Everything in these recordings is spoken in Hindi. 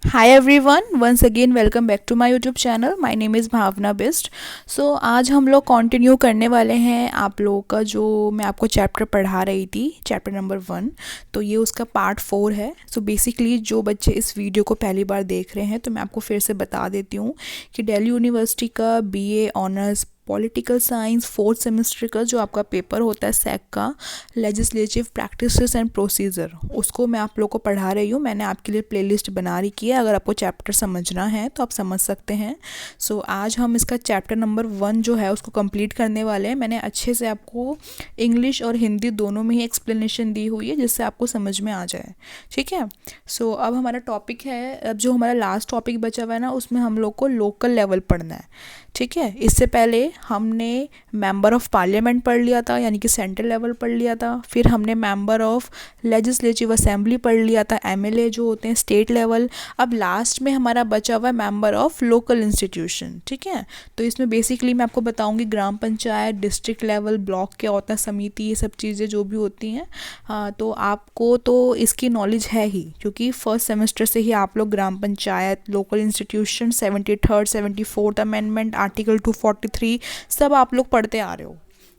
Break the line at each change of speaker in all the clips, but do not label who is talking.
Hi everyone, once again welcome back to my YouTube channel. My name is भावना बिस्ट. सो आज हम लोग कंटिन्यू करने वाले हैं आप लोगों का जो मैं आपको चैप्टर पढ़ा रही थी, चैप्टर नंबर 1. तो ये उसका पार्ट 4 है. सो बेसिकली जो बच्चे इस वीडियो को पहली बार देख रहे हैं तो मैं आपको फिर से बता देती हूँ कि दिल्ली यूनिवर्सिटी का BA honours political science fourth semester का जो आपका पेपर होता है सैक का लेजिस्लेटिव प्रैक्टिसेस एंड प्रोसीजर, उसको मैं आप लोग को पढ़ा रही हूँ. मैंने आपके लिए प्लेलिस्ट बना रखी है, अगर आपको चैप्टर समझना है तो आप समझ सकते हैं. सो आज हम इसका चैप्टर नंबर 1 जो है उसको कंप्लीट करने वाले हैं. मैंने अच्छे से आपको इंग्लिश और हिंदी दोनों में ही एक्सप्लेनेशन दी हुई है जिससे आपको समझ में आ जाए. ठीक है. सो अब हमारा टॉपिक है, अब जो हमारा लास्ट टॉपिक बचा हुआ है ना, उसमें हम लोग को लोकल लेवल पढ़ना है. ठीक है. इससे पहले हमने मेंबर ऑफ पार्लियामेंट पढ़ लिया था, यानी कि सेंट्रल लेवल पढ़ लिया था. फिर हमने मेंबर ऑफ लेजिस्लेटिव असेंबली पढ़ लिया था, एमएलए जो होते हैं स्टेट लेवल. अब लास्ट में हमारा बचा हुआ है मेंबर ऑफ लोकल इंस्टीट्यूशन. ठीक है. तो इसमें बेसिकली मैं आपको बताऊंगी ग्राम पंचायत, डिस्ट्रिक्ट लेवल, ब्लॉक क्या होता है, समिति, ये सब चीज़ें जो भी होती हैं. हाँ, तो आपको तो इसकी नॉलेज है ही, क्योंकि फर्स्ट सेमेस्टर से ही आप लोग Gram Panchayat, local institution, 73rd 74th amendment, article 243 सब आप लोग पढ़ते आ रहे हो.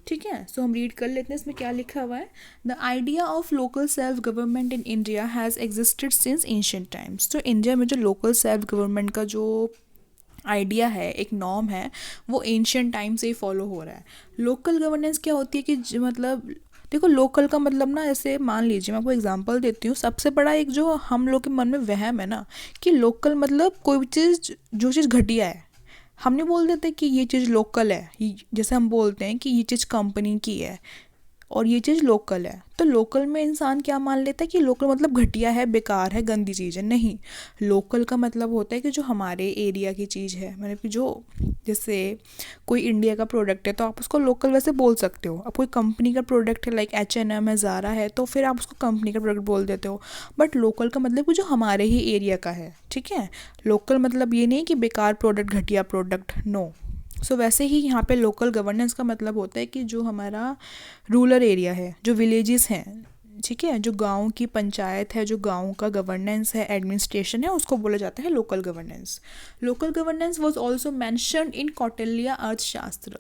ठीक है. सो हम रीड कर लेते हैं इसमें क्या लिखा हुआ है. The idea of local self government in India has existed since ancient times. तो इंडिया में जो लोकल सेल्फ गवर्नमेंट का जो आइडिया है, एक नॉर्म है, वो एंशियंट टाइम से ही फॉलो हो रहा है. लोकल गवर्नेंस क्या होती है कि मतलब देखो, लोकल का मतलब ना, ऐसे मान लीजिए मैं आपको एग्जांपल देती हूँ. सबसे बड़ा एक जो हम लोग के मन में वहम है ना कि लोकल मतलब कोई चीज़, जो चीज़ घटिया है, हम नहीं बोल देते कि ये चीज़ लोकल है. जैसे हम बोलते हैं कि ये चीज़ कंपनी की है और ये चीज़ लोकल है. तो लोकल में इंसान क्या मान लेता है कि लोकल मतलब घटिया है, बेकार है, गंदी चीज़ है. नहीं, लोकल का मतलब होता है कि जो हमारे एरिया की चीज़ है, मतलब कि जो, जैसे कोई इंडिया का प्रोडक्ट है तो आप उसको लोकल वैसे बोल सकते हो. अब कोई कंपनी का प्रोडक्ट है, लाइक H&M है, ज़ारा है, तो फिर आप उसको कंपनी का प्रोडक्ट बोल देते हो. बट लोकल का मतलब कि जो हमारे ही एरिया का है. ठीक है. लोकल मतलब ये नहीं कि बेकार प्रोडक्ट, घटिया प्रोडक्ट, नो. सो वैसे ही यहाँ पे लोकल गवर्नेंस का मतलब होता है कि जो हमारा रूरल एरिया है, जो विलेजेस हैं, ठीक है, जो गांव की पंचायत है, जो गांव का गवर्नेंस है, एडमिनिस्ट्रेशन है, उसको बोला जाता है local governance. Local governance was also mentioned in Kautilya अर्थशास्त्र.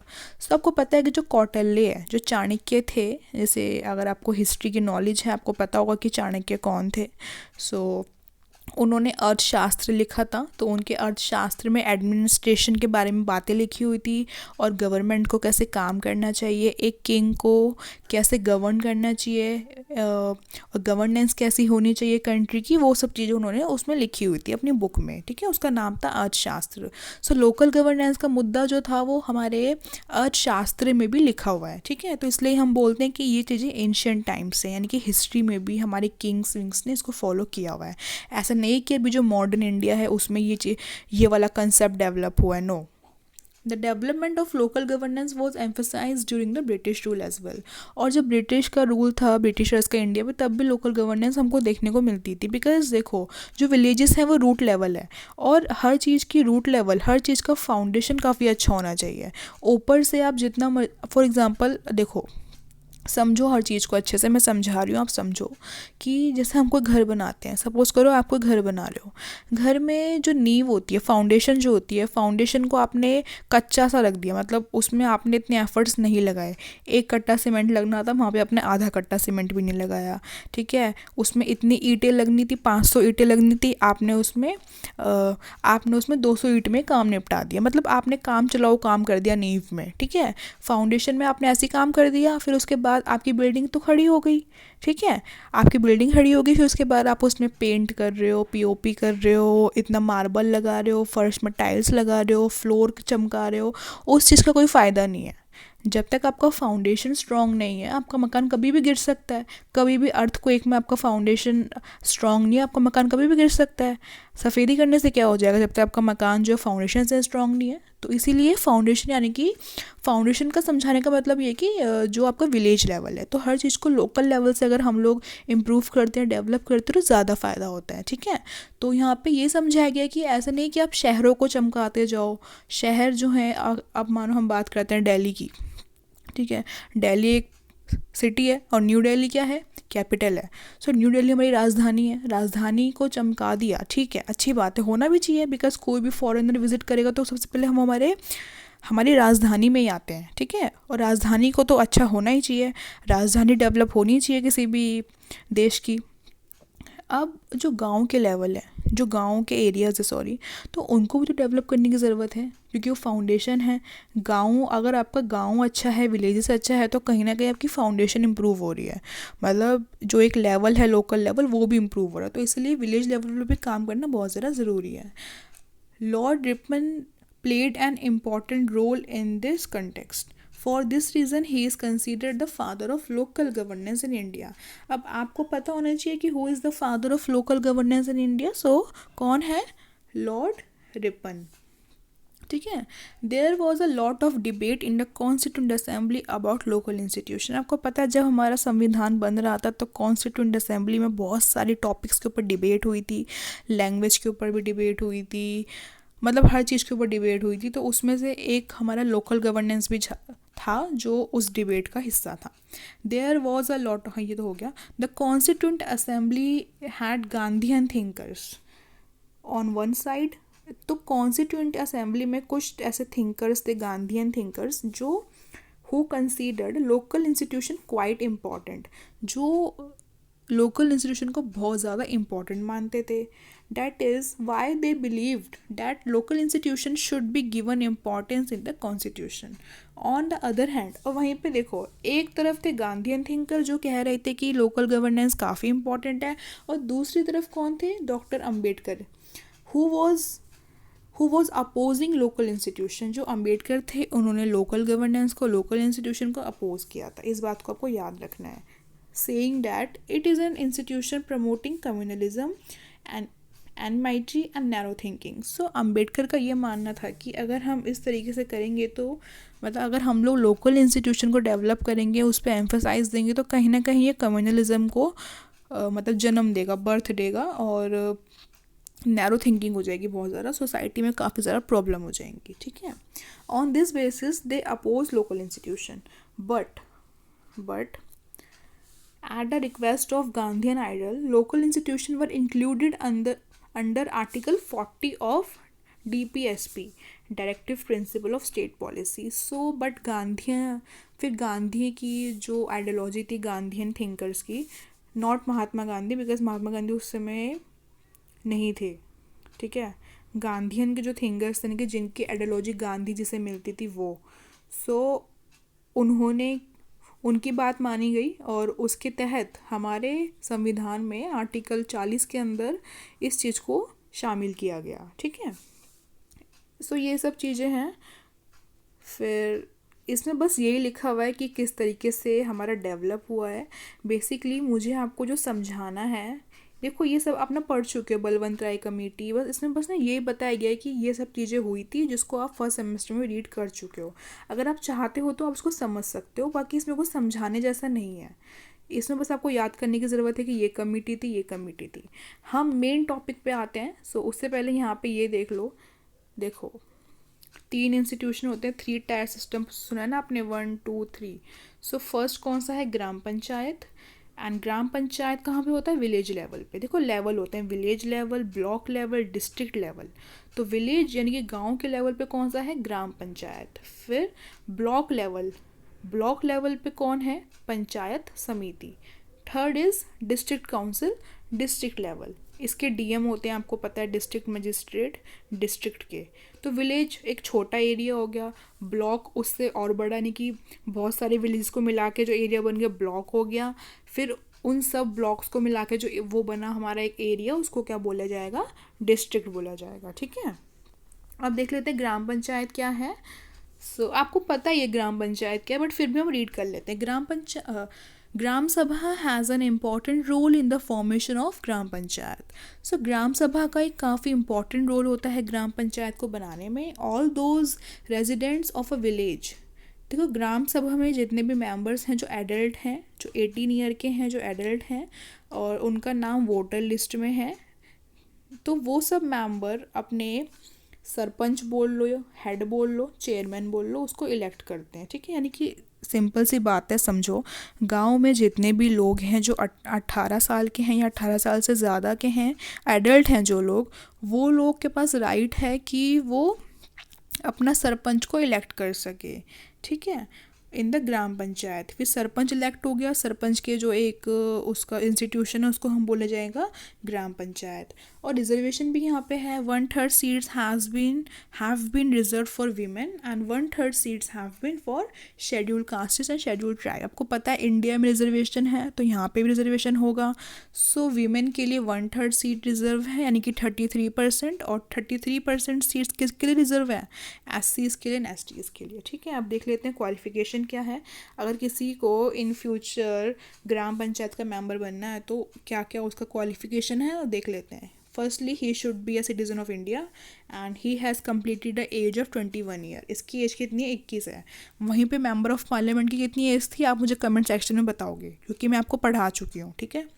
तो आपको पता है कि जो कौटिल्य है, जो चाणक्य थे, जैसे अगर आपको हिस्ट्री की नॉलेज है, आपको पता होगा कि चाणक्य कौन थे. सो उन्होंने अर्थशास्त्र लिखा था. तो उनके अर्थशास्त्र में एडमिनिस्ट्रेशन के बारे में बातें लिखी हुई थी, और गवर्नमेंट को कैसे काम करना चाहिए, एक किंग को कैसे गवर्न करना चाहिए, और गवर्नेंस कैसी होनी चाहिए कंट्री की, वो सब चीज़ें उन्होंने उसमें लिखी हुई थी अपनी बुक में. ठीक है. उसका नाम था अर्थशास्त्र. सो लोकल गवर्नेंस का मुद्दा जो था वो हमारे अर्थशास्त्र में भी लिखा हुआ है. ठीक है. तो इसलिए हम बोलते हैं कि ये चीज़ें एंशियंट टाइम से, यानी कि हिस्ट्री में भी हमारे किंग्स विंग्स ने इसको फॉलो किया हुआ है. ऐसा नहीं कि अभी जो मॉडर्न इंडिया है उसमें ये वाला कंसेप्ट डेवलप हुआ है. No. The development of local governance was emphasise during the British rule as well. और जब ब्रिटिश का रूल था, ब्रिटिशर्स का इंडिया में, तब भी लोकल गवर्नेंस हमको देखने को मिलती थी. बिकॉज देखो, जो विलेजेस हैं वो रूट लेवल है, और हर चीज़ की रूट लेवल, हर चीज़ का फाउंडेशन काफ़ी अच्छा होना चाहिए. ऊपर से आप जितना, फॉर एग्जांपल देखो, समझो हर चीज़ को अच्छे से, मैं समझा रही हूँ, आप समझो कि जैसे हम कोई घर बनाते हैं, सपोज़ करो आप कोई घर बना रहे हो. घर में जो नींव होती है, फाउंडेशन जो होती है, फाउंडेशन को आपने कच्चा सा रख दिया, मतलब उसमें आपने इतने एफर्ट्स नहीं लगाए. एक कट्टा सीमेंट लगना था, वहाँ पे आपने आधा कट्टा सीमेंट भी नहीं लगाया. ठीक है. उसमें इतनी ईंटें लगनी थी, 500 ईंटें लगनी थी, आपने उसमें 200 ईंट में काम निपटा दिया. मतलब आपने काम चलाओ काम कर दिया नींव में. ठीक है. फाउंडेशन में आपने ऐसे काम कर दिया, फिर उसके बाद आपकी बिल्डिंग तो खड़ी हो गई. ठीक है. आपकी बिल्डिंग खड़ी होगी, फिर उसके बाद आप उसमें पेंट कर रहे हो, पीओपी कर रहे हो, इतना मार्बल लगा रहे हो, फर्श में टाइल्स लगा रहे हो, फ्लोर चमका रहे हो, उस चीज़ का कोई फ़ायदा नहीं है. जब तक आपका फाउंडेशन स्ट्रांग नहीं है, आपका मकान कभी भी गिर सकता है. कभी भी अर्थक्वेक में आपका फाउंडेशन स्ट्रांग नहीं है, आपका मकान कभी भी गिर सकता है. सफ़ेदी करने से क्या हो जाएगा जब तक आपका मकान जो फाउंडेशन से स्ट्रांग नहीं है. तो इसीलिए फाउंडेशन, यानी कि फाउंडेशन का समझाने का मतलब ये कि जो आपका विलेज लेवल है, तो हर चीज़ को लोकल लेवल से अगर हम लोग इम्प्रूव करते हैं, डेवलप करते हैं, तो ज़्यादा फ़ायदा होता है. ठीक है. तो यहाँ पे ये समझाया गया कि ऐसा नहीं कि आप शहरों को चमकाते जाओ. शहर जो है, अब मानो हम बात करते हैं दिल्ली की. ठीक है. दिल्ली एक सिटी है और न्यू दिल्ली क्या है, कैपिटल है। सो न्यू दिल्ली हमारी राजधानी है, राजधानी को चमका दिया, ठीक है, अच्छी बात है, होना भी चाहिए, बिकॉज कोई भी फॉरेनर विजिट करेगा तो सबसे पहले हम हमारी राजधानी में ही आते हैं, ठीक है, और राजधानी को तो अच्छा होना ही चाहिए, राजधानी डेवलप होनी चाहिए किसी भी देश की। अब जो गांव के लेवल है, जो गांव के एरियाज़ है, सॉरी, तो उनको भी तो डेवलप करने की ज़रूरत है, क्योंकि वो फाउंडेशन है। गांव, अगर आपका गांव अच्छा है, विलेजेस अच्छा है, तो कहीं ना कहीं आपकी फाउंडेशन इंप्रूव हो रही है, मतलब जो एक लेवल है, लोकल लेवल, वो भी इंप्रूव हो रहा है। तो इसलिए विलेज लेवल पर भी काम करना बहुत ज़्यादा ज़रूरी है। Lord Ripon played an important role in this context. For this reason, he is considered the father of local governance in India. अब आपको पता होना चाहिए कि who is the father of local governance in India. So कौन है, लॉर्ड रिपन, ठीक है। There was a lot of debate in the constituent assembly about local institution. आपको पता है जब हमारा संविधान बन रहा था तो कॉन्स्टिट्यूंट असेंबली में बहुत सारी टॉपिक्स के ऊपर डिबेट हुई थी, लैंग्वेज के ऊपर भी डिबेट हुई थी, मतलब हर चीज़ के ऊपर डिबेट हुई थी। तो उसमें से एक हमारा लोकल गवर्नेंस भी था जो उस डिबेट का हिस्सा था। देयर वॉज अ लॉट, हाँ ये तो हो गया। The constituent assembly had Gandhian thinkers on one side. तो कॉन्स्टिट्यूंट असेंबली में कुछ ऐसे थिंकर्स थे, गांधीयन थिंकर्स, जो who considered local institution quite important, जो लोकल इंस्टीट्यूशन को बहुत ज़्यादा इम्पॉर्टेंट मानते थे। That is why they believed that local institution should be given importance in the constitution. On the other hand, और वहीं पे देखो, एक तरफ थे गांधीयन थिंकर जो कह रहे थे कि लोकल गवर्नेंस काफ़ी इंपॉर्टेंट है, और दूसरी तरफ कौन थे, doctor Ambedkar, who was opposing local institution. जो अम्बेडकर थे उन्होंने लोकल गवर्नेंस को, लोकल इंस्टीट्यूशन को अपोज किया था। इस बात को आपको याद रखना है। saying that it is an institution promoting communalism and enmity and narrow thinking. So Ambedkar का ये मानना था कि अगर हम इस तरीके से करेंगे तो, मतलब अगर हम लोग लोकल इंस्टीट्यूशन को डेवलप करेंगे, उस पर एम्फोसाइज देंगे, तो कहीं ना कहीं ये कम्युनलिज्म को मतलब जन्म देगा, बर्थ देगा, और नैरो थिंकिंग हो जाएगी बहुत ज़्यादा, सोसाइटी में काफ़ी ज़्यादा प्रॉब्लम हो जाएंगी, ठीक है। On this basis they oppose local institution, but at the request of Gandhian ideal, local institutions were included under Article 40 of DPSP, Directive Principle of State Policy. So, but फिर गांधी की जो आइडियोलॉजी थी, गांधीयन थिंकर्स की, नॉट महात्मा गांधी, बिकॉज महात्मा गांधी उस समय नहीं थे, ठीक है। गांधीयन के जो थिंकर्स थे, जिनकी आइडियोलॉजी गांधी जी से मिलती थी, वो, सो उनकी बात मानी गई, और उसके तहत हमारे संविधान में आर्टिकल 40 के अंदर इस चीज़ को शामिल किया गया, ठीक है। सो ये सब चीज़ें हैं। फिर इसमें बस यही लिखा हुआ है कि किस तरीके से हमारा डेवलप हुआ है। बेसिकली मुझे आपको जो समझाना है, देखो ये सब आप ना पढ़ चुके हो, बलवंत राय कमेटी, बस इसमें बस ना ये बताया गया है कि ये सब चीज़ें हुई थी, जिसको आप फर्स्ट सेमेस्टर में रीड कर चुके हो। अगर आप चाहते हो तो आप उसको समझ सकते हो, बाकी इसमें कुछ समझाने जैसा नहीं है। इसमें बस आपको याद करने की ज़रूरत है कि ये कमेटी थी, ये कमेटी थी। हम मेन टॉपिक पे आते हैं। सो उससे पहले यहाँ पे ये देख लो, देखो 3 इंस्टीट्यूशन होते हैं, 3 टायर सिस्टम सुना है ना आपने, 1 2 3। सो फर्स्ट कौन सा है, ग्राम पंचायत। एंड ग्राम पंचायत कहाँ पे होता है, विलेज लेवल पे। देखो लेवल होते हैं, village level, block level, district level. तो विलेज यानी कि गांव के लेवल पे कौन सा है, ग्राम पंचायत। फिर ब्लॉक लेवल पे कौन है, पंचायत समिति। Third is district council, district level. इसके डीएम होते हैं, आपको पता है, डिस्ट्रिक्ट मजिस्ट्रेट डिस्ट्रिक्ट के। तो विलेज एक छोटा एरिया हो गया, ब्लॉक उससे और बड़ा, यानी कि बहुत सारे विलेज को मिला के जो एरिया बन गया ब्लॉक हो गया। फिर उन सब ब्लॉक्स को मिला के जो वो बना हमारा एक एरिया, उसको क्या बोला जाएगा, डिस्ट्रिक्ट बोला जाएगा, ठीक है। अब देख लेते हैं ग्राम पंचायत क्या है। आपको पता है ये ग्राम पंचायत क्या है, बट फिर भी हम रीड कर लेते हैं। Gram Sabha has an important role in the formation of Gram Panchayat. Gram Sabha का एक काफ़ी इम्पॉर्टेंट रोल होता है ग्राम पंचायत को बनाने में। All those residents of a village, देखो ग्राम सभा में जितने भी मेंबर्स हैं जो एडल्ट हैं, जो 18 ईयर के हैं, जो एडल्ट हैं, और उनका नाम वोटर लिस्ट में है, तो वो सब मेंबर अपने सरपंच बोल लो, हेड बोल लो, चेयरमैन बोल लो, उसको इलेक्ट करते हैं, ठीक है। यानी कि सिंपल सी बात है, समझो। गांव में जितने भी लोग हैं जो 18 साल के हैं या 18 साल से ज़्यादा के हैं, एडल्ट हैं जो लोग, वो लोग के पास राइट है कि वो अपना सरपंच को इलेक्ट कर सके। ठीक है, इन द ग्राम पंचायत। फिर सरपंच इलेक्ट हो गया, सरपंच के जो एक उसका इंस्टीट्यूशन है उसको हम बोले जाएगा ग्राम पंचायत। और रिजर्वेशन भी यहाँ पे है, 1/3 seats have been reserve for women and 1/3 seats have been for scheduled castes and scheduled tribe. आपको पता है इंडिया में रिजर्वेशन है, तो यहाँ पे भी रिजर्वेशन होगा। सो वीमेन के लिए 1/3 सीट रिजर्व है, यानी कि 33%, और 33% सीट्स किसके लिए रिजर्व है? एससीज के लिए, एसटीज के लिए। ठीक है, आप देख लेते हैं क्वालिफिकेशन क्या है। अगर किसी को इन फ्यूचर ग्राम पंचायत का मेंबर बनना है तो क्या क्या उसका क्वालिफिकेशन है, देख लेते हैं। Firstly he should be a citizen of India and he has completed the age of 21 year. इसकी एज कितनी है? 21 है। वहीं पे मेंबर ऑफ पार्लियामेंट की कितनी एज थी, आप मुझे कमेंट सेक्शन में बताओगे, क्योंकि मैं आपको पढ़ा चुकी हूँ। ठीक है,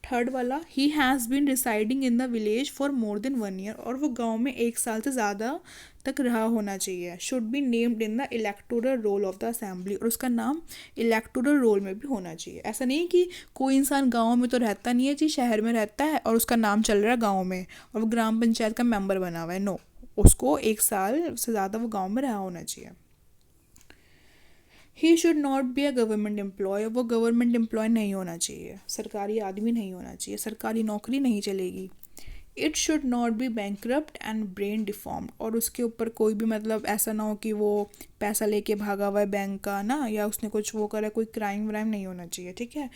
थर्ड वाला, he has been residing in the village for more than 1 year, और वो गांव में 1 साल से ज़्यादा तक रहा होना चाहिए। Should be named in the electoral roll of the assembly, और उसका नाम इलेक्टोरल रोल में भी होना चाहिए। ऐसा नहीं कि कोई इंसान गांव में तो रहता नहीं है जी, शहर में रहता है और उसका नाम चल रहा है गांव में और वो ग्राम पंचायत का मेंबर बना हुआ है। नो, उसको 1 साल से ज़्यादा वो गाँव में रहा होना चाहिए। He should not be a government employ, वो गवर्नमेंट एम्प्लॉय नहीं होना चाहिए, सरकारी आदमी नहीं होना चाहिए, सरकारी नौकरी नहीं चलेगी। It should not B bankrupt and brain deformed, और उसके ऊपर कोई भी मतलब ऐसा ना हो कि वो पैसा लेके भागा हुआ है बैंक का ना, या उसने कुछ वो करा, कोई क्राइम व्राइम नहीं होना चाहिए। ठीक है,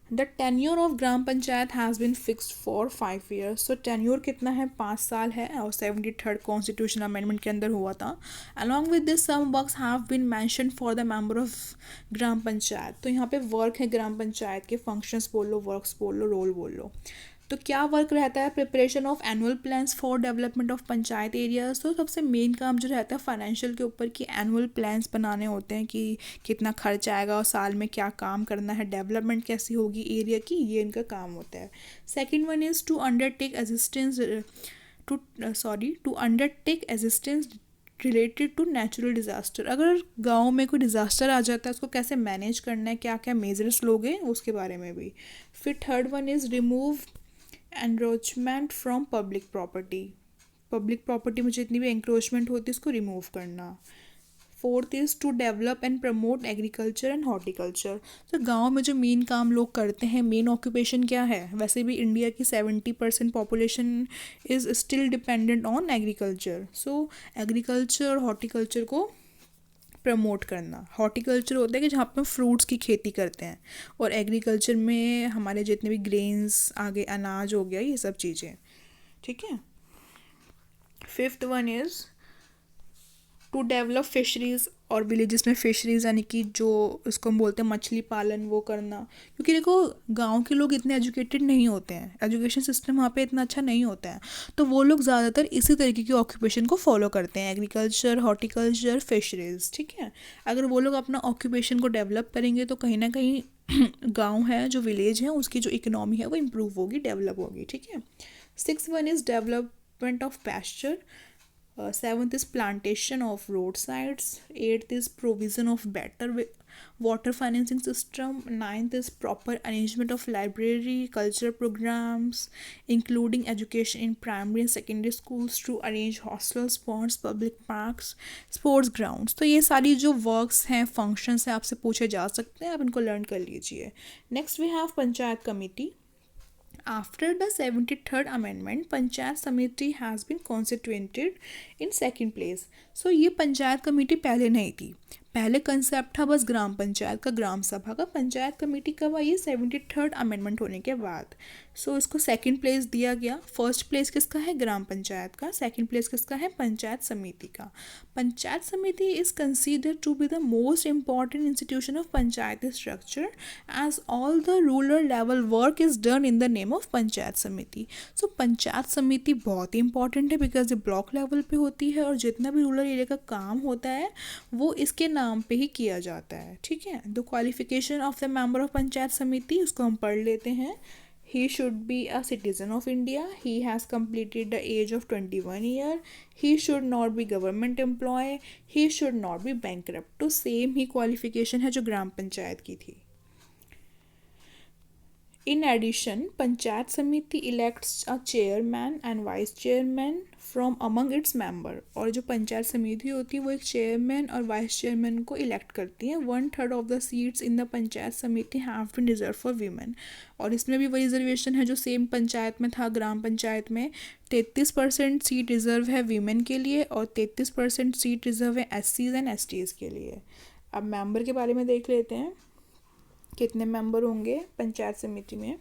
the tenure of Gram panchayat has been fixed for 5 years. So tenure कितना है? 5 साल है, और 73rd कॉन्स्टिट्यूशन अमेंडमेंट के अंदर हुआ था। Along with this some works have been mention for the member of Gram Panchayat. तो यहाँ पे वर्क है ग्राम पंचायत के, फंक्शंस बोल लो, वर्क्स बोल लो, रोल बोल लो। तो क्या वर्क रहता है? Preparation of annual plans for development of panchayat areas. तो सबसे मेन काम जो रहता है फाइनेंशियल के ऊपर, कि एनुअल प्लान्स बनाने होते हैं कि कितना खर्च आएगा और साल में क्या काम करना है, डेवलपमेंट कैसी होगी एरिया की, ये इनका काम होता है। Second one is to undertake assistance related to natural disaster. अगर गाँव में कोई डिज़ास्टर आ जाता है उसको कैसे मैनेज करना है, क्या क्या मेजर्स लोगे, उसके बारे में भी। फिर third one is remove encroachment from public property में जितनी भी एंक्रोचमेंट होती है उसको रिमूव करना। Fourth is to develop and promote agriculture and horticulture. तो गाँव में जो मेन काम लोग करते हैं, मेन ऑक्यूपेशन क्या है? वैसे भी इंडिया की 70% population is still dependent on agriculture. So agriculture और हॉर्टिकल्चर को प्रमोट करना। हॉर्टिकल्चर होता है कि जहाँ पे हम फ्रूट्स की खेती करते हैं, और एग्रीकल्चर में हमारे जितने भी ग्रेन्स, आगे अनाज हो गया, ये सब चीज़ें। ठीक है, fifth one is to develop fisheries, और विलेजेस में फिशरीज़ यानी कि जो इसको हम बोलते हैं मछली पालन, वो करना। क्योंकि देखो गांव के लोग इतने एजुकेटेड नहीं होते हैं, एजुकेशन सिस्टम वहाँ पे इतना अच्छा नहीं होता है, तो वो लोग ज़्यादातर इसी तरीके की ऑक्यूपेशन को फॉलो करते हैं, एग्रीकल्चर, हॉर्टिकल्चर, फिशरीज़। ठीक है, अगर वो लोग अपना ऑक्यूपेशन को डेवलप करेंगे तो कहीं ना कहीं गाँव है, जो विलेज है, उसकी जो इकोनॉमी है वो इम्प्रूव होगी, डेवलप होगी। ठीक है, six one is development of pasture. Seventh is plantation of roadsides. Eighth is provision of better water financing system. Ninth is proper arrangement of library, cultural programs, including education in primary and secondary schools, to arrange hostels, ponds, public parks, sports grounds. तो ये सारी जो वर्क्स हैं, फंक्शंस हैं, आपसे पूछे जा सकते हैं, आप इनको लर्न कर लीजिए। Next we have panchayat committee. After the 73rd amendment, panchayat samiti has been constituted in second place. So ये पंचायत कमेटी पहले नहीं थी, पहले कंसेप्ट था बस ग्राम पंचायत का, ग्राम सभा का। पंचायत कमेटी कब आई? 73rd अमेंडमेंट होने के बाद। सो इसको सेकंड प्लेस दिया गया। फर्स्ट प्लेस किसका है? ग्राम पंचायत का। सेकंड प्लेस किसका है? पंचायत समिति का। पंचायत समिति is considered to be the most important institution of panchayat structure, as all the rural level work is done in the name of panchayat समिति। सो पंचायत समिति बहुत ही इंपॉर्टेंट है, बिकॉज ये ब्लॉक लेवल पे होती है, और जितना भी रूरल एरिया का काम होता है वो इसके नाम पे ही किया जाता है। ठीक है, the qualification of the member of panchayat समिति, उसको हम पढ़ लेते हैं। he should be a citizen of India, he has completed the age of 21 year, he should not be government employee, he should not be bankrupt। तो सेम ही क्वालिफिकेशन है जो ग्राम पंचायत की थी। In addition, पंचायत समिति elects a chairman and vice chairman from among its member। और जो पंचायत समिति होती है वो एक चेयरमैन और वाइस चेयरमैन को इलेक्ट करती है। 1/3 of the seats in the Panchayat Samiti have been reserve for women. और इसमें भी वही रिजर्वेशन है जो सेम पंचायत में था, ग्राम पंचायत में 33% सीट रिजर्व है वीमेन के लिए और 33% सीट रिजर्व है SCs एंड STs के लिए। अब मेंबर के बारे में देख लेते हैं, कितने मेंबर होंगे पंचायत समिति में।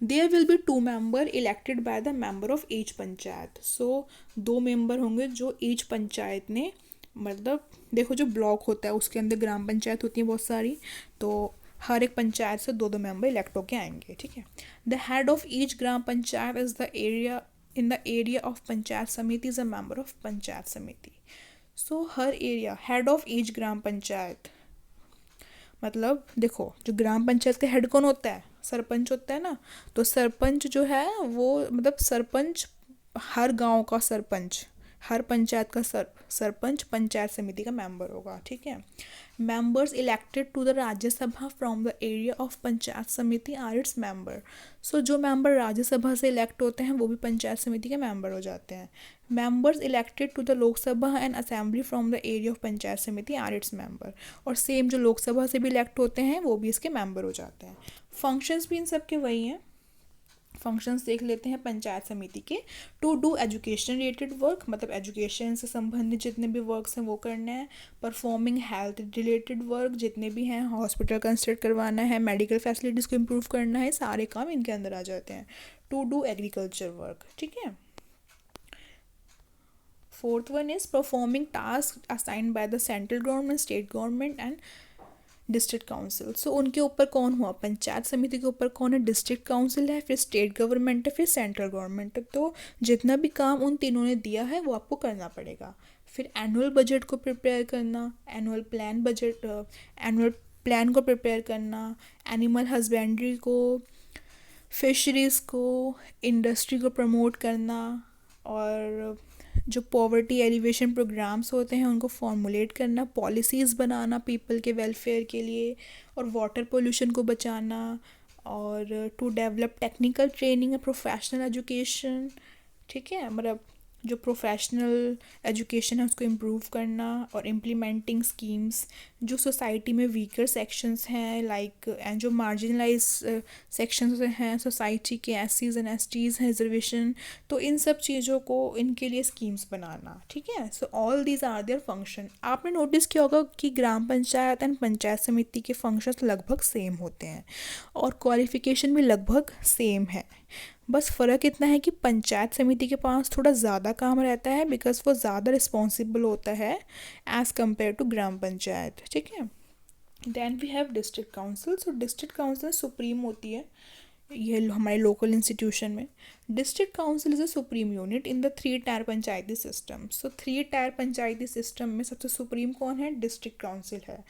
There will be 2 member elected by the member of each panchayat. So 2 member होंगे जो ईच पंचायत ने, मतलब देखो जो ब्लॉक होता है उसके अंदर ग्राम पंचायत होती है बहुत सारी, तो हर एक पंचायत से 2-2 मेंबर इलेक्ट होके आएंगे, ठीक है। The head of each Gram Panchayat is the area in the area of panchayat समिति is a member of panchayat समिति। सो हर area, head of each Gram Panchayat, मतलब देखो जो ग्राम पंचायत का हेड कौन होता है, सरपंच होता है ना। तो सरपंच जो है वो, मतलब सरपंच हर गांव का सरपंच, हर पंचायत का सरपंच पंचायत समिति का मेंबर होगा, ठीक है। Members elected to the Rajya Sabha from the area of panchayat samiti are its member. सो जो मेंबर राज्यसभा से इलेक्ट होते हैं वो भी पंचायत समिति के मेंबर हो जाते हैं। Members elected to the Lok Sabha and assembly from the area of panchayat samiti are its member. और सेम जो लोकसभा से भी इलेक्ट होते हैं वो भी इसके मेंबर हो जाते हैं। फंक्शंस भी इन सब के वही हैं। फंक्शंस देख लेते हैं पंचायत समिति के। To do education related work, मतलब एजुकेशन से संबंधित जितने भी वर्क्स हैं वो करने हैं। परफॉर्मिंग हेल्थ रिलेटेड वर्क जितने भी हैं, हॉस्पिटल कंस्ट्रक्ट करवाना है, मेडिकल फैसिलिटीज़ को इम्प्रूव करना है, सारे काम इनके अंदर आ जाते हैं। टू डू एग्रीकल्चर वर्क, ठीक है। 4th one is performing task assigned by the central government, state government and district council. So उनके ऊपर कौन हुआ, पंचायत समिति के ऊपर कौन है, डिस्ट्रिक्ट काउंसिल है, फिर स्टेट गवर्नमेंट है, फिर सेंट्रल गवर्नमेंट है। तो जितना भी काम उन तीनों ने दिया है वो आपको करना पड़ेगा। फिर एनुअल बजट को प्रिपेयर करना, एनुअल प्लान को प्रिपेयर करना, एनिमल हस्बेंड्री को, फिशरीज़ को, इंडस्ट्री को प्रमोट करना, और जो पॉवर्टी एलिवेशन प्रोग्राम्स होते हैं उनको फॉर्मुलेट करना, पॉलिसीज़ बनाना पीपल के वेलफेयर के लिए, और वाटर पोल्यूशन को बचाना, और to develop technical training and professional education, ठीक है। मतलब जो प्रोफेशनल एजुकेशन है उसको इम्प्रूव करना, और इम्प्लीमेंटिंग स्कीम्स जो सोसाइटी में वीकर सेक्शंस हैं, लाइक एंड जो मार्जिनलाइज सेक्शंस हैं सोसाइटी के, SCs एंड STs हैं, रिजर्वेशन, तो इन सब चीज़ों को, इनके लिए स्कीम्स बनाना, ठीक है। So all these are their function. आपने नोटिस किया होगा कि ग्राम पंचायत एंड पंचायत समिति के फंक्शंस लगभग सेम होते हैं और क्वालिफिकेशन भी लगभग सेम है। बस फ़र्क इतना है कि पंचायत समिति के पास थोड़ा ज़्यादा काम रहता है बिकॉज वो ज़्यादा रिस्पॉन्सिबल होता है as compare to gram panchayat, ठीक है। Then we have district council. So district council supreme होती है ये हमारे लोकल इंस्टीट्यूशन में। District council is a supreme unit in the 3 tier panchayati system. So 3 tier panchayati system में सबसे सुप्रीम कौन है, डिस्ट्रिक्ट काउंसिल है।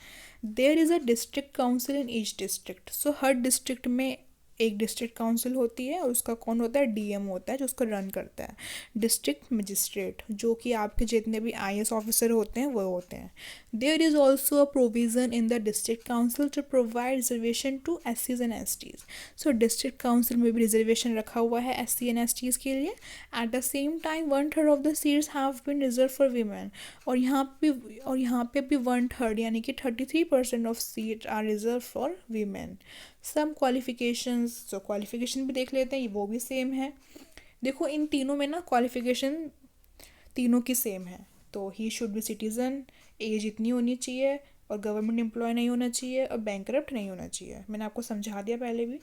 There is a district council in each district. So हर डिस्ट्रिक्ट में एक डिस्ट्रिक्ट काउंसिल होती है और उसका कौन होता है, DM होता है जो उसको रन करता है, डिस्ट्रिक्ट मजिस्ट्रेट, जो कि आपके जितने भी IAS ऑफिसर होते हैं वो होते हैं। There is also a provision in the district council to provide reservation to SCs and STs। So district council में भी रिजर्वेशन रखा हुआ है SC एंड STs के लिए। At the same time 1/3 of the seats have been reserve for women. और यहाँ पे भी 1/3 यानी कि 33% of seat are reserve for women. Some qualifications, जो क्वालिफिकेशन भी देख लेते हैं वो भी सेम है। देखो इन तीनों में ना क्वालिफिकेशन तीनों की सेम है। तो he should be citizen, age इतनी होनी चाहिए, और गवर्नमेंट एम्प्लॉय नहीं होना चाहिए, और बैंकरप्ट नहीं होना चाहिए। मैंने आपको समझा दिया पहले भी।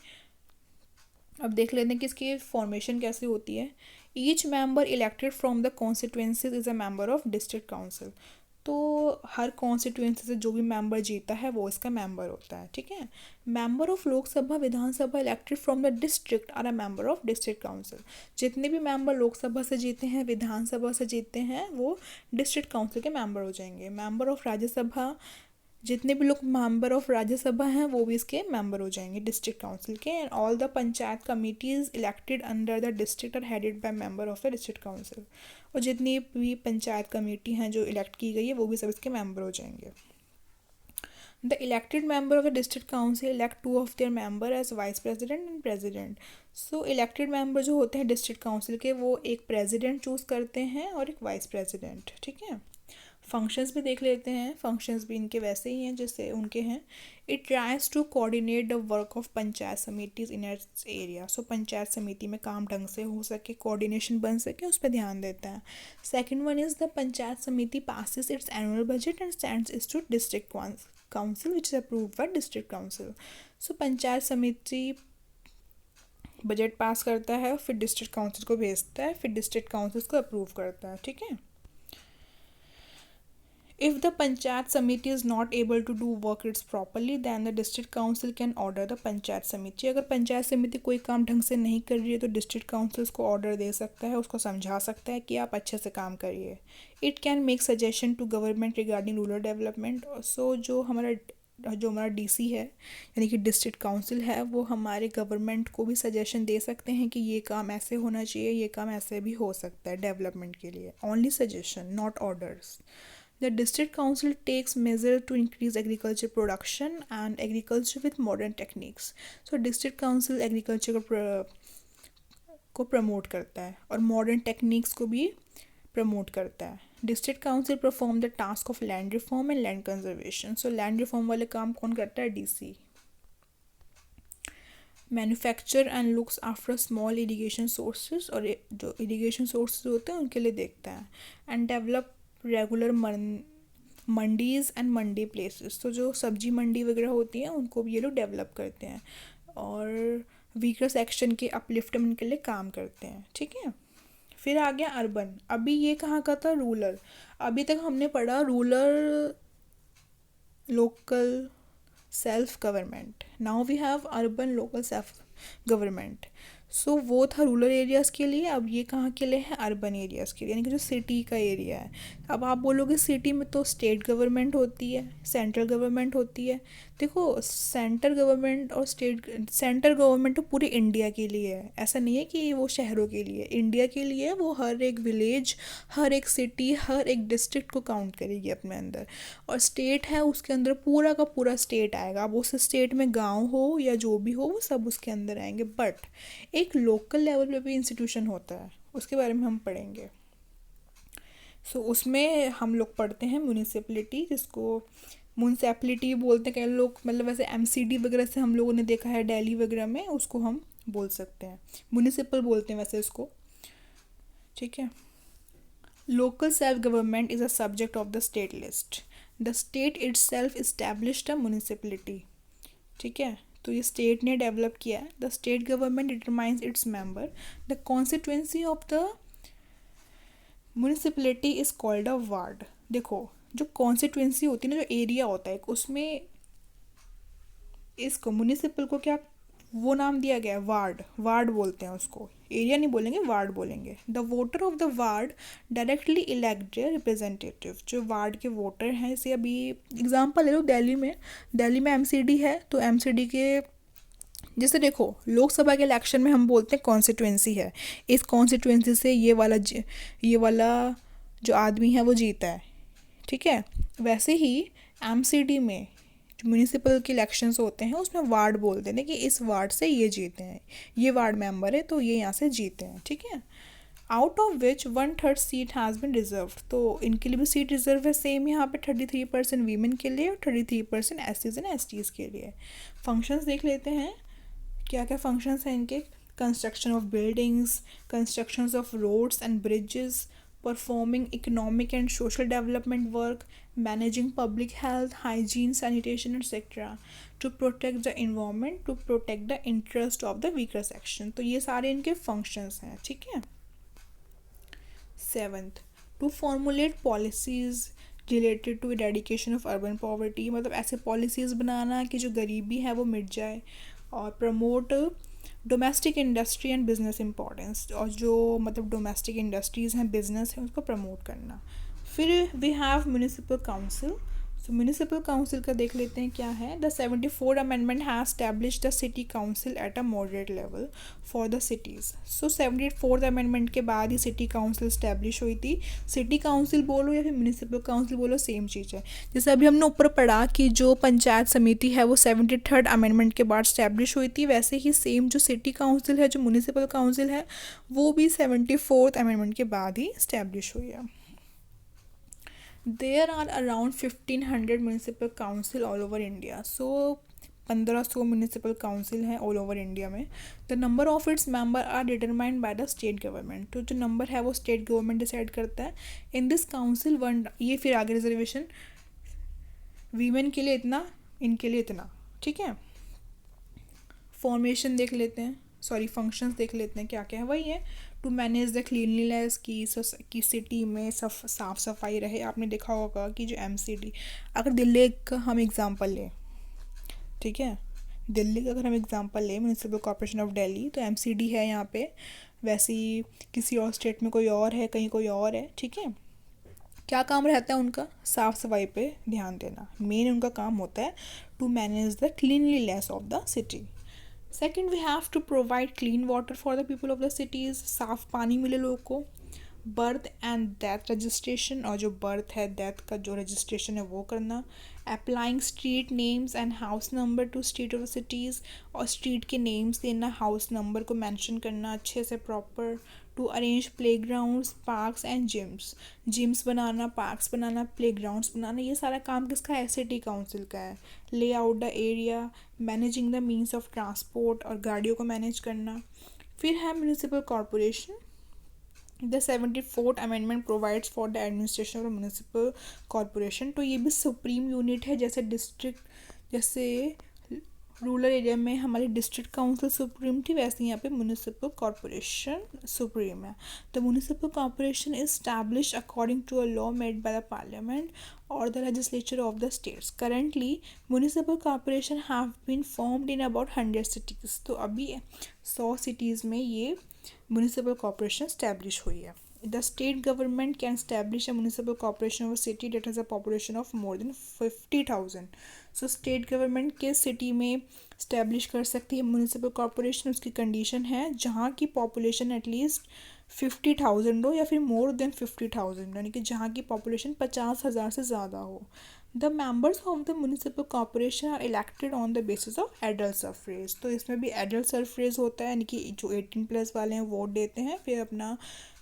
अब देख लेते हैं कि इसकी फॉर्मेशन कैसे होती है। Each member elected from the constituencies is a member of district council. तो हर कॉन्स्टिट्यूएंसी से जो भी मेंबर जीता है वो इसका मेंबर होता है, ठीक है। Member of Lok Sabha Vidhan Sabha elected from the district are a member of district council. जितने भी मेंबर लोकसभा से जीते हैं, विधानसभा से जीते हैं, वो डिस्ट्रिक्ट काउंसिल के मेंबर हो जाएंगे। मेंबर ऑफ राज्यसभा जितने भी लोग मेंबर ऑफ राज्यसभा हैं वो भी इसके मेंबर हो जाएंगे डिस्ट्रिक्ट काउंसिल के। And all the panchayat committees elected under the district are headed by member of the district council. और जितनी भी पंचायत कमेटी हैं जो इलेक्ट की गई है वो भी सब इसके मेंबर हो जाएंगे। The elected member of the district council elect two of their member as vice president and president. So elected member जो होते हैं district council के वो एक president चूज़ करते हैं और एक vice president, ठीक है। फंक्शंस भी देख लेते हैं। फंक्शंस भी इनके वैसे ही हैं जैसे उनके हैं। It tries to coordinate the work of Panchayat Samitis in its area. So panchayat समिति में काम ढंग से हो सके, कोऑर्डिनेशन बन सके, उस पर ध्यान देता है। Second one is the Panchayat Samiti passes its annual budget and sends it to district council which is approved by district council. So panchayat Samiti budget पास करता है, फिर डिस्ट्रिक्ट काउंसिल को भेजता है, फिर डिस्ट्रिक्ट काउंसिल को अप्रूव करता है, ठीक है। If the Panchayat Samiti is not able to do work its properly, then the district council can order the Panchayat Samiti. अगर पंचायत समिति कोई काम ढंग से नहीं कर रही है तो डिस्ट्रिक्ट काउंसिल उसको ऑर्डर दे सकता है, उसको समझा सकता है कि आप अच्छे से काम करिए। It can make suggestion to government regarding rural development. So जो हमारा डीसी है यानी कि डिस्ट्रिक्ट काउंसिल है वो हमारे गवर्नमेंट को भी सजेशन दे सकते हैं कि ये काम ऐसे होना चाहिए, ये काम ऐसे भी हो सकता है डेवलपमेंट के लिए। Only suggestion, not orders. The district council takes measures to increase agriculture production and agriculture with modern techniques. So district council agriculture को प्रमोट करता है और मॉडर्न टेक्निक्स को भी प्रमोट करता है। District council perform the task of land reform and land conservation. So land reform वाले काम कौन करता है? DC. Manufacture and looks after small irrigation sources, और जो इरीगेशन सोर्सेज होते हैं उनके लिए देखता है। And develop regular mandis and Mandi places. तो जो सब्जी मंडी वगैरह होती हैं उनको भी ये लोग डेवलप करते हैं और वीकर सेक्शन के अपलिफ्टमेंट के लिए काम करते हैं, ठीक है। फिर आ गया अर्बन। अभी ये कहाँ का था? रूरल। अभी तक हमने पढ़ा rural local self government. Now we have urban local self government. So वो था रूरल एरियाज़ के लिए, अब ये कहाँ के लिए है? अर्बन एरियाज़ के लिए, यानी कि जो सिटी का एरिया है। अब आप बोलोगे सिटी में तो स्टेट गवर्नमेंट होती है, सेंट्रल गवर्नमेंट होती है। देखो सेंट्रल गवर्नमेंट और सेंट्रल गवर्नमेंट तो पूरे इंडिया के लिए है, ऐसा नहीं है कि वो शहरों के लिए। इंडिया के लिए वो हर एक विलेज, हर एक सिटी, हर एक डिस्ट्रिक्ट को काउंट करेगी अपने अंदर। और स्टेट है उसके अंदर पूरा का पूरा स्टेट आएगा। अब उस स्टेट में गाँव हो या जो भी हो वो सब उसके अंदर आएंगे। बट एक लोकल लेवल पे भी इंस्टीट्यूशन होता है, उसके बारे में हम पढ़ेंगे। सो उसमें हम लोग पढ़ते हैं म्यूनिसिपलिटी, जिसको म्यूनिसिपलिटी बोलते हैं कई लोग, मतलब वैसे एमसीडी वगैरह से हम लोगों ने देखा है दिल्ली वगैरह में, उसको हम बोल सकते हैं म्यूनिसिपल बोलते हैं वैसे इसको, ठीक है। Local self government is a subject of the state list. The state itself established a municipality, ठीक है। तो ये स्टेट ने डेवलप किया है। The state government determines its member. The constituency of the municipality is called a ward. देखो जो कॉन्स्टिट्यूएंसी होती है ना, जो एरिया होता है उसमें इसको म्यूनिसिपल को क्या वो नाम दिया गया है? वार्ड। वार्ड बोलते हैं उसको, एरिया नहीं बोलेंगे, वार्ड बोलेंगे। The voter of the ward directly elect their representative. जो वार्ड के वोटर हैं, जैसे अभी एग्जांपल ले लो दिल्ली में एमसीडी है तो एमसीडी के जैसे देखो लोकसभा के इलेक्शन में हम बोलते हैं कॉन्स्टिट्यूएंसी है, इस कॉन्स्टिट्यूएंसी से ये वाला जो आदमी है वो जीता है, ठीक है। वैसे ही एमसीडी में म्यूनिसिपल के इलेक्शंस होते हैं उसमें वार्ड बोलते हैं कि इस वार्ड से ये जीते हैं, ये वार्ड मेंबर है तो ये यहाँ से जीते हैं, ठीक है। Out of which 1/3 seat has been reserve. तो इनके लिए भी सीट रिजर्व है सेम यहाँ पे 33% वीमेन के लिए और 33% एससीज एंड एसटीज़ के लिए। फंक्शंस देख लेते हैं क्या क्या फंक्शंस हैं इनके। Construction of buildings, construction of roads and bridges, performing economic and social development work, managing public health, hygiene, sanitation, etc. to protect the environment, to protect the interest of the weaker section. तो ये सारे इनके functions हैं, ठीक है। 7th, to formulate policies related to eradication of urban poverty, मतलब ऐसे policies बनाना कि जो गरीबी है वो मिट जाए, और promote domestic industry and business importance, और जो मतलब डोमेस्टिक इंडस्ट्रीज़ हैं, बिजनेस है, उसको प्रमोट करना। फिर we have municipal council. So municipal council का देख लेते हैं क्या है। The 74 amendment has establish the city council at a moderate level for the cities. So 74th amendment के बाद ही सिटी काउंसिल स्टैब्लिश हुई थी। सिटी काउंसिल बोलो या फिर म्यूनिसिपल काउंसिल बोलो, सेम चीज़ है। जैसे अभी हमने ऊपर पढ़ा कि जो पंचायत समिति है वो 73rd अमेंडमेंट के बाद स्टैब्लिश हुई थी, वैसे ही सेम जो सिटी काउंसिल है, जो म्यूनिसिपल काउंसिल है, वो भी 74th अमेंडमेंट के बाद ही स्टैब्लिश हुई है। There are around 1500 municipal council all over India. So 1500 municipal council हैं all over India में. The number of its member are determined by the state government. तो जो नंबर है वो स्टेट गवर्नमेंट डिसाइड करता है. In this council वन, ये फिर आगे रिजर्वेशन, वीमेन के लिए इतना, इनके लिए इतना, ठीक है. फॉर्मेशन देख लेते हैं, सॉरी फंक्शंस देख लेते हैं क्या क्या है. वही है टू मैनेज द क्लीनलीनेस की सिटी में साफ़ सफाई रहे. आपने देखा होगा कि जो MCD, अगर दिल्ली का हम एग्ज़ाम्पल लें, ठीक है, दिल्ली का अगर हम एग्ज़ाम्पल लें, म्यूनिसिपल कॉर्पोरेशन ऑफ दिल्ली, तो MCD है यहाँ पे. वैसे ही किसी और स्टेट में कोई और है, कहीं कोई और है, ठीक है. क्या काम रहता है उनका? साफ़ सफाई पे ध्यान देना. मेन उनका काम होता है to manage the cleanliness of the city. Second, we have to provide clean water for the people of the cities. साफ़ पानी मिले लोगों को. बर्थ एंड डेथ रजिस्ट्रेशन, और जो बर्थ है, डेथ का जो रजिस्ट्रेशन है वो करना. Applying street names and house number to street of cities, और स्ट्रीट के नेम्स देना, हाउस नंबर को मेंशन करना अच्छे से proper. To arrange playgrounds, parks and gyms बनाना, पार्क्स बनाना, प्ले ग्राउंड्स बनाना. ये सारा काम किसका है? सिटी काउंसिल का है. ले out the area, managing the means of transport, और गाड़ियों को मैनेज करना. फिर है municipal corporation. The 74th amendment provides for the administration of municipal corporation. तो ये भी सुप्रीम यूनिट है. जैसे डिस्ट्रिक्ट, जैसे रूरल एरिया में हमारी डिस्ट्रिक्ट काउंसिल सुप्रीम थी, वैसे यहाँ पे म्यूनिसिपल कॉरपोरेशन सुप्रीम है. The municipal corporation is establish according to a law made by the parliament और the legislature of the states. Currently municipal corporation have been formed in about 100 cities. तो अभी 100 सिटीज़ में ये म्यूनिसिपल कॉरपोरेशन स्टैब्लिश हुई है. The state government can establish a municipal corporation of a city that has a population of more than 50,000. So state government किस सिटी में establish कर सकती है म्यूनिसिपल कॉरपोरेशन? उसकी कंडीशन है जहाँ की पॉपुलेशन एटलीस्ट 50,000 हो या फिर मोर देन 50,000, यानी कि जहाँ की पॉपुलेशन 50,000 से ज़्यादा हो. The members of the municipal corporation are elected on the basis of adult suffrage. तो इसमें भी एडल्ट सफरेज होता है, यानी कि जो 18+ वाले हैं वोट देते हैं, फिर अपना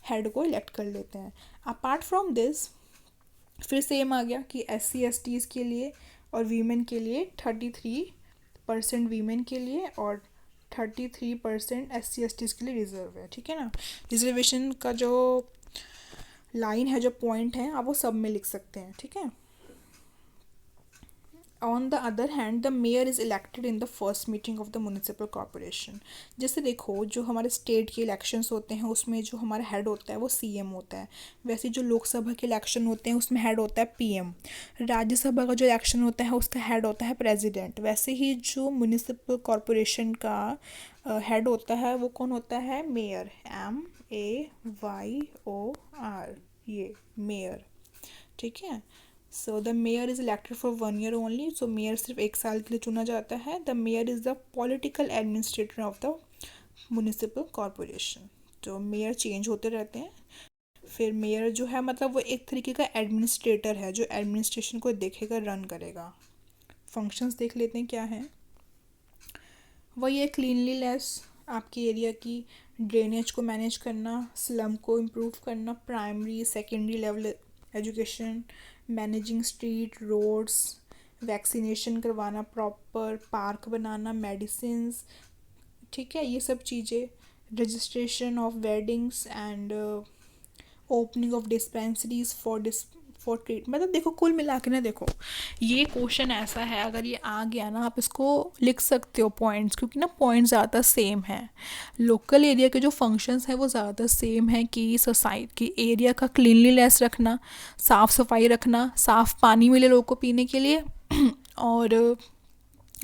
हेड को इलेक्ट कर लेते हैं. अपार्ट फ्रॉम दिस, फिर सेम आ गया कि SC/STs के लिए और वीमेन के लिए 33% वीमेन के लिए और 33% SC/STs के लिए रिजर्व है, ठीक है ना. रिजर्वेशन का जो लाइन है, जो पॉइंट है, आप वो सब में लिख सकते हैं, ठीक है. On the other hand, the mayor is elected in the first meeting of the municipal corporation. जैसे देखो, जो हमारे स्टेट के इलेक्शंस होते हैं उसमें जो हमारा हेड होता है वो CM होता है. वैसे जो लोकसभा के इलेक्शन होते हैं उसमें हेड होता है PM. राज्यसभा का जो इलेक्शन होता है उसका हेड होता है प्रेसिडेंट. वैसे ही जो म्यूनिसिपल कॉरपोरेशन का हेड होता है वो कौन होता है? मेयर. MAYOR, ये मेयर, ठीक है. So the mayor is elected for 1 year only. So mayor सिर्फ 1 साल के लिए चुना जाता है. The mayor is the political administrator of the municipal corporation. तो मेयर चेंज होते रहते हैं. फिर मेयर जो है, मतलब वो एक तरीके का एडमिनिस्ट्रेटर है जो एडमिनिस्ट्रेशन को देखेगा, रन करेगा. फंक्शंस देख लेते हैं क्या है. वही है क्लीनलीनेस, आपके एरिया की ड्रेनेज को मैनेज करना, स्लम को इम्प्रूव करना, primary secondary level education, managing street roads, vaccination करवाना प्रॉपर, पार्क बनाना, मेडिसिन्स, ठीक है, ये सब चीज़ें. Registration of weddings and opening of dispensaries for treat. मतलब देखो, कुल मिला के ना, देखो ये क्वेश्चन ऐसा है, अगर ये आ गया ना, आप इसको लिख सकते हो पॉइंट्स, क्योंकि ना पॉइंट्स ज़्यादा सेम हैं. लोकल एरिया के जो फंक्शंस हैं वो ज़्यादा सेम हैं कि सोसाइटी की एरिया का क्लीनलीनेस रखना, साफ़ सफाई रखना, साफ़ पानी मिले लोगों को पीने के लिए, और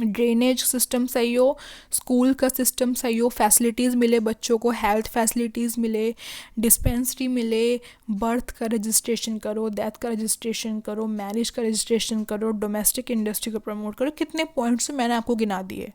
ड्रेनेज सिस्टम सही हो, स्कूल का सिस्टम सही हो, फैसिलिटीज़ मिले बच्चों को, हेल्थ फैसिलिटीज़ मिले, डिस्पेंसरी मिले, बर्थ का रजिस्ट्रेशन करो, डेथ का रजिस्ट्रेशन करो, मैरिज का रजिस्ट्रेशन करो, डोमेस्टिक इंडस्ट्री को प्रमोट करो। कितने पॉइंट्स मैंने आपको गिना दिए।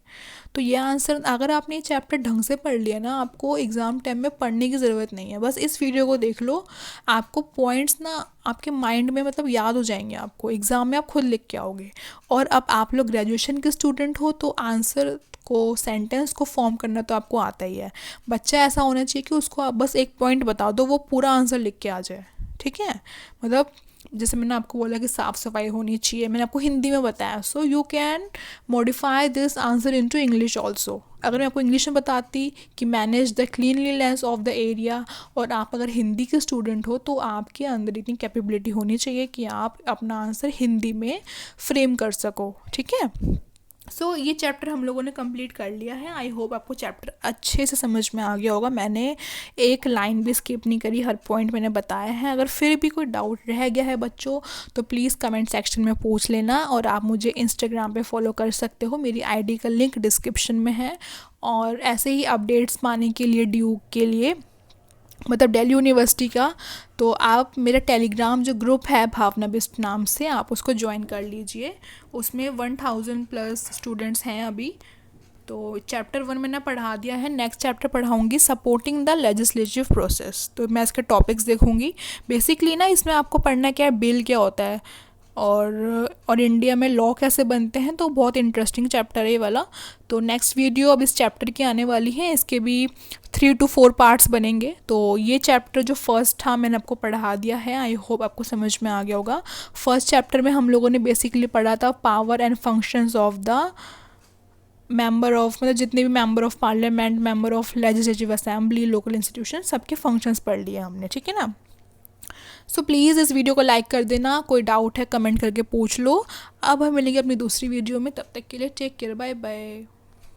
तो ये आंसर, अगर आपने ये चैप्टर ढंग से पढ़ लिया ना, आपको एग्ज़ाम टाइम में पढ़ने की ज़रूरत नहीं है, बस इस वीडियो को देख लो, आपको पॉइंट्स ना आपके माइंड में मतलब याद हो जाएंगे, आपको एग्ज़ाम में आप खुद लिख के आओगे। और अब आप लोग ग्रेजुएशन के स्टूडेंट हो तो आंसर को, सेंटेंस को फॉर्म करना तो आपको आता ही है। बच्चा ऐसा होना चाहिए कि उसको आप बस एक पॉइंट बता दो, वो पूरा आंसर लिख के आ जाए। ठीक है, मतलब जैसे मैंने आपको बोला कि साफ़ सफाई होनी चाहिए, मैंने आपको हिंदी में बताया, so you can modify this answer into English also. अगर मैं आपको इंग्लिश में बताती कि manage the cleanliness of the area, और आप अगर हिंदी के स्टूडेंट हो तो आपके अंदर इतनी कैपेबिलिटी होनी चाहिए कि आप अपना आंसर हिंदी में फ्रेम कर सको। ठीक है, सो ये चैप्टर हम लोगों ने कंप्लीट कर लिया है। आई होप आपको चैप्टर अच्छे से समझ में आ गया होगा। मैंने एक लाइन भी स्किप नहीं करी, हर पॉइंट मैंने बताया है। अगर फिर भी कोई डाउट रह गया है बच्चों, तो प्लीज़ कमेंट सेक्शन में पूछ लेना, और आप मुझे इंस्टाग्राम पे फॉलो कर सकते हो, मेरी आईडी का लिंक डिस्क्रिप्शन में है। और ऐसे ही अपडेट्स पाने के लिए ड्यूक के लिए, मतलब दिल्ली यूनिवर्सिटी का, तो आप मेरा टेलीग्राम जो ग्रुप है भावना बिस्ट नाम से, आप उसको ज्वाइन कर लीजिए। उसमें 1000+ स्टूडेंट्स हैं अभी। तो चैप्टर 1 मैंने पढ़ा दिया है, नेक्स्ट चैप्टर पढ़ाऊँगी सपोर्टिंग द लेजिस्लेटिव प्रोसेस। तो मैं इसके टॉपिक्स देखूँगी। बेसिकली ना इसमें आपको पढ़ना क्या है, बिल क्या होता है, और इंडिया में लॉ कैसे बनते हैं। तो बहुत इंटरेस्टिंग चैप्टर है ये वाला। तो नेक्स्ट वीडियो अब इस चैप्टर की आने वाली है, इसके भी 3 to 4 पार्ट्स बनेंगे। तो ये चैप्टर जो फर्स्ट था मैंने आपको पढ़ा दिया है, आई होप आपको समझ में आ गया होगा। फर्स्ट चैप्टर में हम लोगों ने बेसिकली पढ़ा था power and functions of the member of, मतलब जितने भी member of parliament, member of legislative assembly, local institution, सबके फंक्शंस पढ़ लिए हमने। ठीक है ना। सो प्लीज़ इस वीडियो को लाइक कर देना, कोई डाउट है कमेंट करके पूछ लो। अब हम मिलेंगे अपनी दूसरी वीडियो में, तब तक के लिए टेक केयर, बाय बाय।